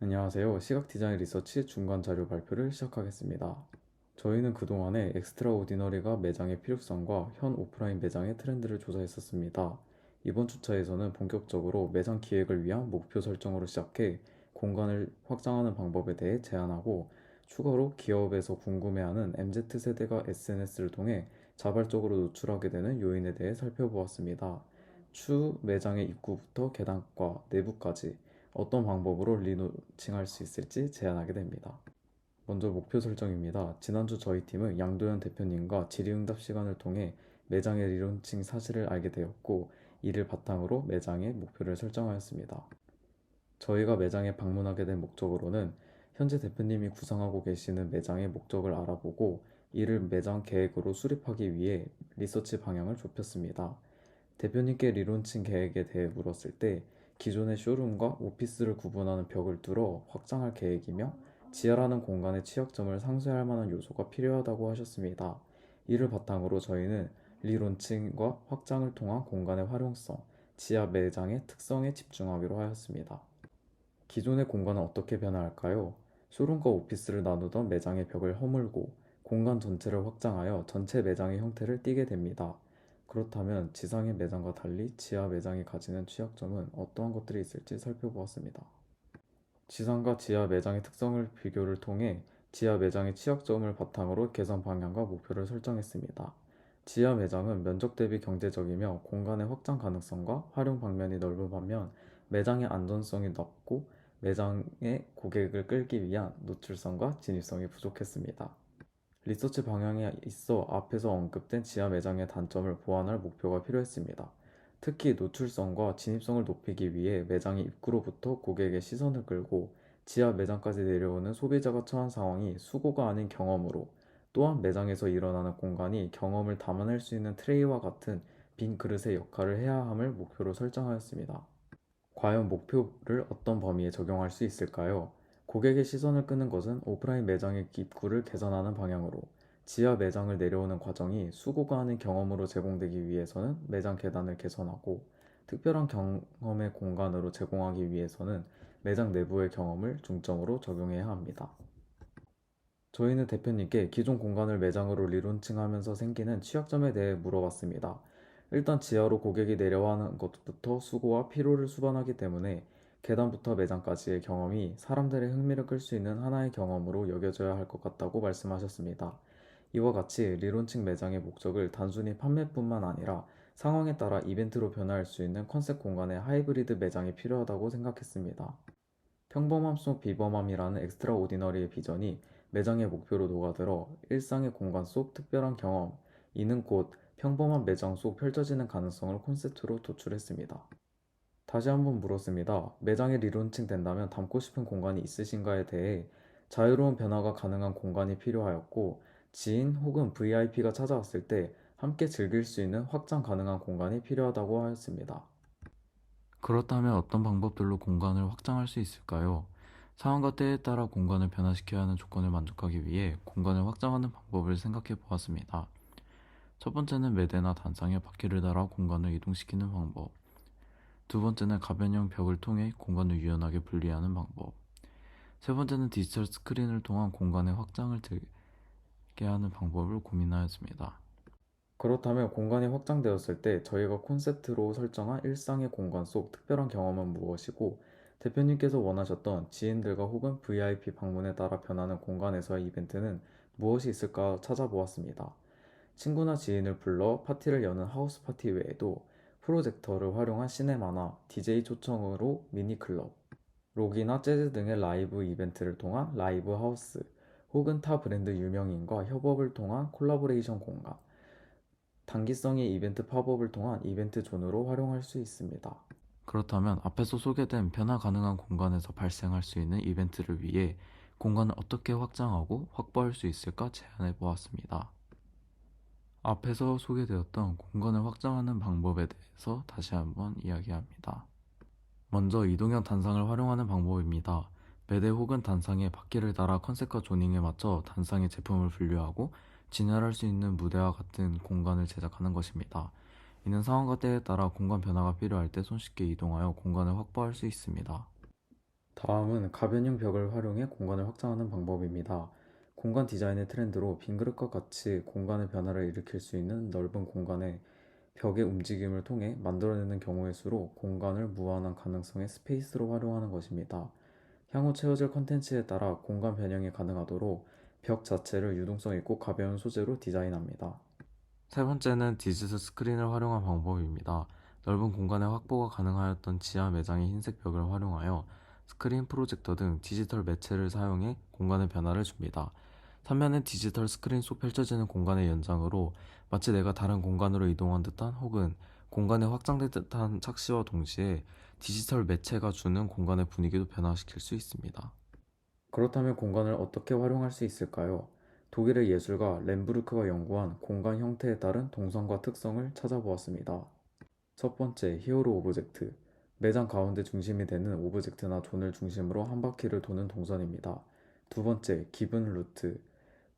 안녕하세요. 시각 디자인 리서치 중간 자료 발표를 시작하겠습니다. 저희는 그동안에 엑스트라오디너리가 매장의 필요성과 현 오프라인 매장의 트렌드를 조사했었습니다. 이번 주차에서는 본격적으로 매장 기획을 위한 목표 설정으로 시작해 공간을 확장하는 방법에 대해 제안하고, 추가로 기업에서 궁금해하는 MZ세대가 SNS를 통해 자발적으로 노출하게 되는 요인에 대해 살펴보았습니다. 추 매장의 입구부터 계단과 내부까지 어떤 방법으로 리노칭할 수 있을지 제안하게 됩니다. 먼저 목표 설정입니다. 지난주 저희 팀은 양도현 대표님과 질의응답 시간을 통해 매장의 리론칭 사실을 알게 되었고, 이를 바탕으로 매장의 목표를 설정하였습니다. 저희가 매장에 방문하게 된 목적으로는 현재 대표님이 구상하고 계시는 매장의 목적을 알아보고, 이를 매장 계획으로 수립하기 위해 리서치 방향을 좁혔습니다. 대표님께 리론칭 계획에 대해 물었을 때 기존의 쇼룸과 오피스를 구분하는 벽을 뚫어 확장할 계획이며, 지하라는 공간의 취약점을 상쇄할 만한 요소가 필요하다고 하셨습니다. 이를 바탕으로 저희는 리론칭과 확장을 통한 공간의 활용성, 지하 매장의 특성에 집중하기로 하였습니다. 기존의 공간은 어떻게 변화할까요? 쇼룸과 오피스를 나누던 매장의 벽을 허물고 공간 전체를 확장하여 전체 매장의 형태를 띠게 됩니다. 그렇다면 지상의 매장과 달리 지하 매장이 가지는 취약점은 어떠한 것들이 있을지 살펴보았습니다. 지상과 지하 매장의 특성을 비교를 통해 지하 매장의 취약점을 바탕으로 개선 방향과 목표를 설정했습니다. 지하 매장은 면적 대비 경제적이며 공간의 확장 가능성과 활용 방면이 넓은 반면, 매장의 안전성이 낮고 매장의 고객을 끌기 위한 노출성과 진입성이 부족했습니다. 리서치 방향에 있어 앞에서 언급된 지하 매장의 단점을 보완할 목표가 필요했습니다. 특히 노출성과 진입성을 높이기 위해 매장의 입구로부터 고객의 시선을 끌고 지하 매장까지 내려오는 소비자가 처한 상황이 수고가 아닌 경험으로, 또한 매장에서 일어나는 공간이 경험을 담아낼 수 있는 트레이와 같은 빈 그릇의 역할을 해야 함을 목표로 설정하였습니다. 과연 목표를 어떤 범위에 적용할 수 있을까요? 고객의 시선을 끄는 것은 오프라인 매장의 입구를 개선하는 방향으로, 지하 매장을 내려오는 과정이 수고가 아닌 경험으로 제공되기 위해서는 매장 계단을 개선하고, 특별한 경험의 공간으로 제공하기 위해서는 매장 내부의 경험을 중점으로 적용해야 합니다. 저희는 대표님께 기존 공간을 매장으로 리론칭하면서 생기는 취약점에 대해 물어봤습니다. 일단 지하로 고객이 내려가는 것부터 수고와 피로를 수반하기 때문에 계단부터 매장까지의 경험이 사람들의 흥미를 끌 수 있는 하나의 경험으로 여겨져야 할 것 같다고 말씀하셨습니다. 이와 같이 리론칭 매장의 목적을 단순히 판매뿐만 아니라 상황에 따라 이벤트로 변화할 수 있는 컨셉 공간의 하이브리드 매장이 필요하다고 생각했습니다. 평범함 속 비범함이라는 엑스트라 오디너리의 비전이 매장의 목표로 녹아들어 일상의 공간 속 특별한 경험, 이는 곧 평범한 매장 속 펼쳐지는 가능성을 콘셉트로 도출했습니다. 다시 한번 물었습니다. 매장이 리론칭 된다면 담고 싶은 공간이 있으신가에 대해 자유로운 변화가 가능한 공간이 필요하였고, 지인 혹은 VIP가 찾아왔을 때 함께 즐길 수 있는 확장 가능한 공간이 필요하다고 하였습니다. 그렇다면 어떤 방법들로 공간을 확장할 수 있을까요? 상황과 때에 따라 공간을 변화시켜야 하는 조건을 만족하기 위해 공간을 확장하는 방법을 생각해 보았습니다. 첫 번째는 매대나 단상에 바퀴를 달아 공간을 이동시키는 방법. 두 번째는 가변형 벽을 통해 공간을 유연하게 분리하는 방법. 세 번째는 디지털 스크린을 통한 공간의 확장을 되게 하는 방법을 고민하였습니다. 그렇다면 공간이 확장되었을 때 저희가 콘셉트로 설정한 일상의 공간 속 특별한 경험은 무엇이고, 대표님께서 원하셨던 지인들과 혹은 VIP 방문에 따라 변하는 공간에서의 이벤트는 무엇이 있을까 찾아보았습니다. 친구나 지인을 불러 파티를 여는 하우스 파티 외에도 프로젝터를 활용한 시네마나 DJ 초청으로 미니클럽, 록이나 재즈 등의 라이브 이벤트를 통한 라이브 하우스, 혹은 타 브랜드 유명인과 협업을 통한 콜라보레이션 공간, 단기성의 이벤트 팝업을 통한 이벤트 존으로 활용할 수 있습니다. 그렇다면 앞에서 소개된 변화 가능한 공간에서 발생할 수 있는 이벤트를 위해 공간을 어떻게 확장하고 확보할 수 있을까 제안해 보았습니다. 앞에서 소개되었던 공간을 확장하는 방법에 대해서 다시 한번 이야기합니다. 먼저 이동형 단상을 활용하는 방법입니다. 매대 혹은 단상에 바퀴를 달아 컨셉과 조닝에 맞춰 단상의 제품을 분류하고 진열할 수 있는 무대와 같은 공간을 제작하는 것입니다. 이는 상황과 때에 따라 공간 변화가 필요할 때 손쉽게 이동하여 공간을 확보할 수 있습니다. 다음은 가변형 벽을 활용해 공간을 확장하는 방법입니다. 공간 디자인의 트렌드로 빈 그릇과 같이 공간의 변화를 일으킬 수 있는 넓은 공간에 벽의 움직임을 통해 만들어내는 경우의 수로 공간을 무한한 가능성의 스페이스로 활용하는 것입니다. 향후 채워질 컨텐츠에 따라 공간 변형이 가능하도록 벽 자체를 유동성 있고 가벼운 소재로 디자인합니다. 세 번째는 디지털 스크린을 활용한 방법입니다. 넓은 공간의 확보가 가능하였던 지하 매장의 흰색 벽을 활용하여 스크린, 프로젝터 등 디지털 매체를 사용해 공간의 변화를 줍니다. 3면은 디지털 스크린 속 펼쳐지는 공간의 연장으로 마치 내가 다른 공간으로 이동한 듯한 혹은 공간이 확장된 듯한 착시와 동시에 디지털 매체가 주는 공간의 분위기도 변화시킬 수 있습니다. 그렇다면 공간을 어떻게 활용할 수 있을까요? 독일의 예술가 렘브르크가 연구한 공간 형태에 따른 동선과 특성을 찾아보았습니다. 첫 번째, 히어로 오브젝트. 매장 가운데 중심이 되는 오브젝트나 존을 중심으로 한 바퀴를 도는 동선입니다. 두 번째, 기본 루트.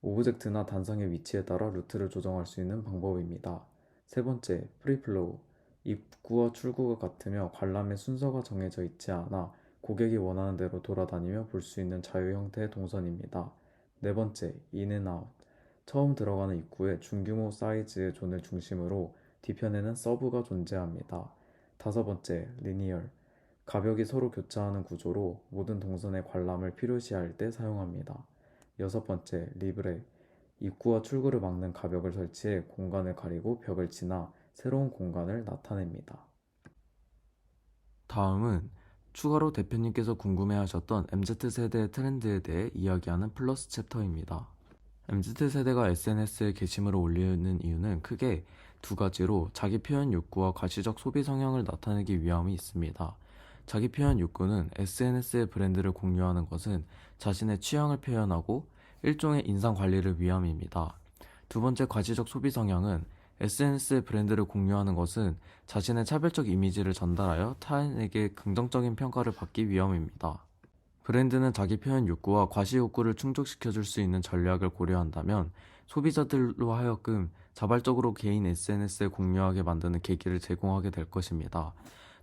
오브젝트나 단상의 위치에 따라 루트를 조정할 수 있는 방법입니다. 세 번째, 프리플로우. 입구와 출구가 같으며 관람의 순서가 정해져 있지 않아 고객이 원하는 대로 돌아다니며 볼 수 있는 자유 형태의 동선입니다. 네 번째, 인앤아웃. 처음 들어가는 입구에 중규모 사이즈의 존을 중심으로 뒤편에는 서브가 존재합니다. 다섯 번째, 리니얼. 가벽이 서로 교차하는 구조로 모든 동선의 관람을 필요시할 때 사용합니다. 여섯 번째, 리브레. 입구와 출구를 막는 가벽을 설치해 공간을 가리고 벽을 지나 새로운 공간을 나타냅니다. 다음은 추가로 대표님께서 궁금해하셨던 MZ세대의 트렌드에 대해 이야기하는 플러스 챕터입니다. MZ세대가 SNS에 게시물을 올리는 이유는 크게 두 가지로 자기 표현 욕구와 가시적 소비 성향을 나타내기 위함이 있습니다. 자기 표현 욕구는 SNS의 브랜드를 공유하는 것은 자신의 취향을 표현하고 일종의 인상 관리를 위함입니다. 두 번째 가시적 소비 성향은 SNS의 브랜드를 공유하는 것은 자신의 차별적 이미지를 전달하여 타인에게 긍정적인 평가를 받기 위함입니다. 브랜드는 자기 표현 욕구와 과시 욕구를 충족시켜줄 수 있는 전략을 고려한다면 소비자들로 하여금 자발적으로 개인 SNS에 공유하게 만드는 계기를 제공하게 될 것입니다.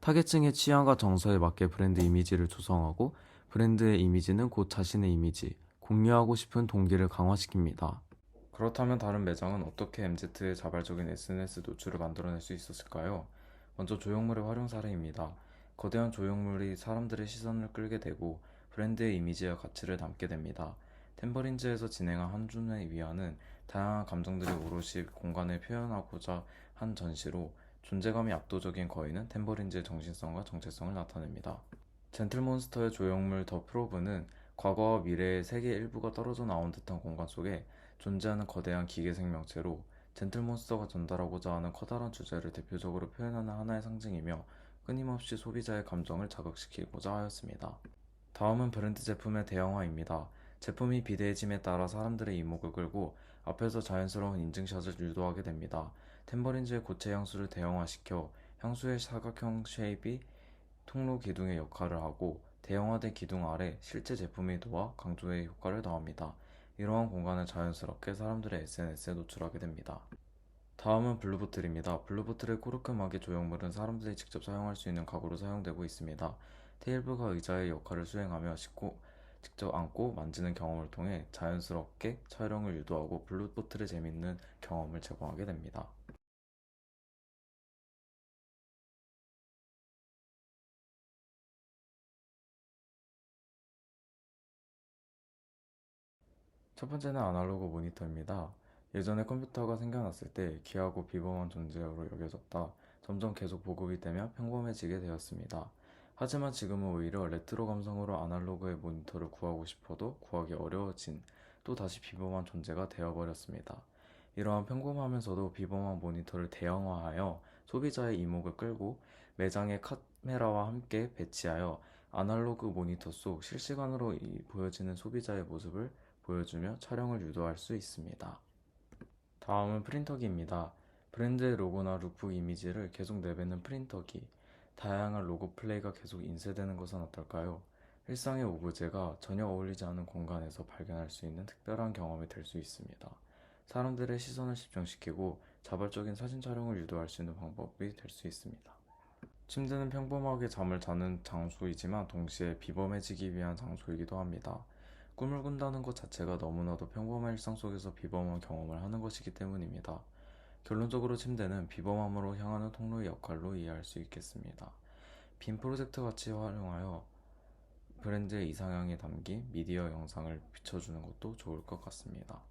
타겟층의 취향과 정서에 맞게 브랜드 이미지를 조성하고 브랜드의 이미지는 곧 자신의 이미지, 공유하고 싶은 동기를 강화시킵니다. 그렇다면 다른 매장은 어떻게 MZ의 자발적인 SNS 노출을 만들어낼 수 있었을까요? 먼저 조형물의 활용 사례입니다. 거대한 조형물이 사람들의 시선을 끌게 되고 브랜드의 이미지와 가치를 담게 됩니다. 템버린즈에서 진행한 한 줌의 위안은 다양한 감정들이 오롯이 공간을 표현하고자 한 전시로 존재감이 압도적인 거인은 템버린즈의 정신성과 정체성을 나타냅니다. 젠틀몬스터의 조형물 더 프로브는 과거와 미래의 세계 일부가 떨어져 나온 듯한 공간 속에 존재하는 거대한 기계 생명체로 젠틀몬스터가 전달하고자 하는 커다란 주제를 대표적으로 표현하는 하나의 상징이며 끊임없이 소비자의 감정을 자극시키고자 하였습니다. 다음은 브랜드 제품의 대형화입니다. 제품이 비대해짐에 따라 사람들의 이목을 끌고 앞에서 자연스러운 인증샷을 유도하게 됩니다. 템버린즈의 고체 향수를 대형화시켜 향수의 사각형 쉐입이 통로 기둥의 역할을 하고 대형화된 기둥 아래 실제 제품이 놓아 강조의 효과를 더합니다. 이러한 공간을 자연스럽게 사람들의 SNS에 노출하게 됩니다. 다음은 블루보틀입니다. 블루보틀의 코르크막이 조형물은 사람들이 직접 사용할 수 있는 가구로 사용되고 있습니다. 테이블과 의자의 역할을 수행하며 직접 앉고 만지는 경험을 통해 자연스럽게 촬영을 유도하고 블루보틀의 재밌는 경험을 제공하게 됩니다. 첫 번째는 아날로그 모니터입니다. 예전에 컴퓨터가 생겨났을 때 귀하고 비범한 존재로 여겨졌다. 점점 계속 보급이 되며 평범해지게 되었습니다. 하지만 지금은 오히려 레트로 감성으로 아날로그의 모니터를 구하고 싶어도 구하기 어려워진 또 다시 비범한 존재가 되어버렸습니다. 이러한 평범하면서도 비범한 모니터를 대형화하여 소비자의 이목을 끌고 매장의 카메라와 함께 배치하여 아날로그 모니터 속 실시간으로 보여지는 소비자의 모습을 보여주며 촬영을 유도할 수 있습니다. 다음은 프린터기입니다. 브랜드의 로고나 룩북 이미지를 계속 내뱉는 프린터기. 다양한 로고 플레이가 계속 인쇄되는 것은 어떨까요? 일상의 오브제가 전혀 어울리지 않은 공간에서 발견할 수 있는 특별한 경험이 될 수 있습니다. 사람들의 시선을 집중시키고 자발적인 사진 촬영을 유도할 수 있는 방법이 될 수 있습니다. 침대는 평범하게 잠을 자는 장소이지만 동시에 비범해지기 위한 장소이기도 합니다. 꿈을 꾼다는 것 자체가 너무나도 평범한 일상 속에서 비범한 경험을 하는 것이기 때문입니다. 결론적으로 침대는 비범함으로 향하는 통로의 역할로 이해할 수 있겠습니다. 빔 프로젝트 같이 활용하여 브랜드의 이상향이 담긴 미디어 영상을 비춰주는 것도 좋을 것 같습니다.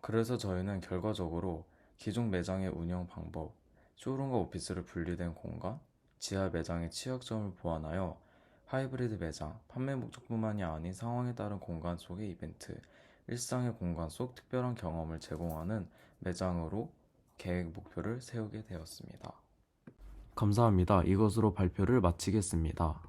그래서 저희는 결과적으로 기존 매장의 운영 방법, 쇼룸과 오피스를 분리된 공간, 지하 매장의 취약점을 보완하여 하이브리드 매장, 판매 목적뿐만이 아닌 상황에 따른 공간 속의 이벤트, 일상의 공간 속 특별한 경험을 제공하는 매장으로 계획 목표를 세우게 되었습니다. 감사합니다. 이것으로 발표를 마치겠습니다.